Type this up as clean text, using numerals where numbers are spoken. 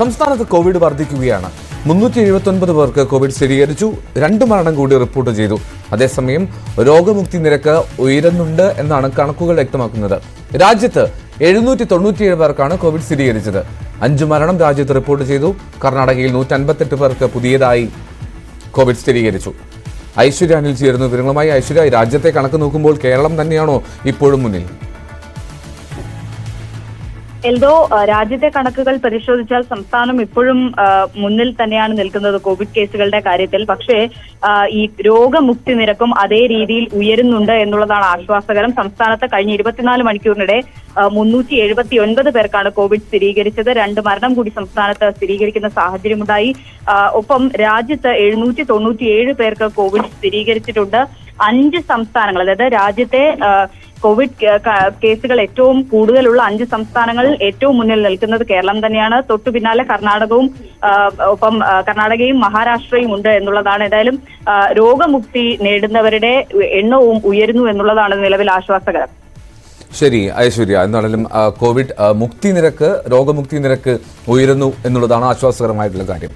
സംസ്ഥാനത്ത് കോവിഡ് വർദ്ധിക്കുകയാണ്. 379 പേർക്ക് കോവിഡ് സ്ഥിരീകരിച്ചു. 2 മരണം കൂടി റിപ്പോർട്ട് ചെയ്തു. അതേസമയം രോഗമുക്തി നിരക്ക് ഉയരുന്നുണ്ട് എന്നാണ് കണക്കുകൾ വ്യക്തമാക്കുന്നത്. രാജ്യത്ത് 797 പേർക്കാണ് കോവിഡ് സ്ഥിരീകരിച്ചത്. 5 മരണം രാജ്യത്ത് റിപ്പോർട്ട് ചെയ്തു. കർണാടകയിൽ 158 പേർക്ക് പുതിയതായി കോവിഡ് സ്ഥിരീകരിച്ചു. ഐശ്വര്യ അനിൽ ചേരുന്നു വിവരങ്ങളുമായി. ഐശ്വര്യ, രാജ്യത്തെ കണക്ക് നോക്കുമ്പോൾ കേരളം തന്നെയാണോ ഇപ്പോഴും മുന്നിൽ? എൽദോ, രാജ്യത്തെ കണക്കുകൾ പരിശോധിച്ചാൽ സംസ്ഥാനം ഇപ്പോഴും മുന്നിൽ തന്നെയാണ് നിൽക്കുന്നത് കോവിഡ് കേസുകളുടെ കാര്യത്തിൽ. പക്ഷേ ഈ രോഗമുക്തി നിരക്കും അതേ രീതിയിൽ ഉയരുന്നുണ്ട് എന്നുള്ളതാണ് ആശ്വാസകരം. സംസ്ഥാനത്ത് കഴിഞ്ഞ 24 മണിക്കൂറിനിടെ 379 പേർക്കാണ് കോവിഡ് സ്ഥിരീകരിച്ചത്. 2 മരണം കൂടി സംസ്ഥാനത്ത് സ്ഥിരീകരിക്കുന്ന സാഹചര്യമുണ്ടായി. ഒപ്പം രാജ്യത്ത് 797 പേർക്ക് കോവിഡ് സ്ഥിരീകരിച്ചിട്ടുണ്ട്. 5 സംസ്ഥാനങ്ങൾ, അതായത് രാജ്യത്തെ കോവിഡ് കേസുകൾ ഏറ്റവും കൂടുതലുള്ള 5 സംസ്ഥാനങ്ങളിൽ ഏറ്റവും മുന്നിൽ നിൽക്കുന്നത് കേരളം തന്നെയാണ്. തൊട്ടു പിന്നാലെ കർണാടകവും ഒപ്പം കർണാടകയും മഹാരാഷ്ട്രയും ഉണ്ട് എന്നുള്ളതാണ്. ഏതായാലും രോഗമുക്തി നേടുന്നവരുടെ എണ്ണവും ഉയരുന്നു എന്നുള്ളതാണ് നിലവിൽ ആശ്വാസകരം. ശരി ഐശ്വര്യ, എന്നാണെങ്കിലും കോവിഡ് മുക്തി നിരക്ക്, രോഗമുക്തി നിരക്ക് ഉയരുന്നു എന്നുള്ളതാണ് ആശ്വാസകരമായിട്ടുള്ള കാര്യം.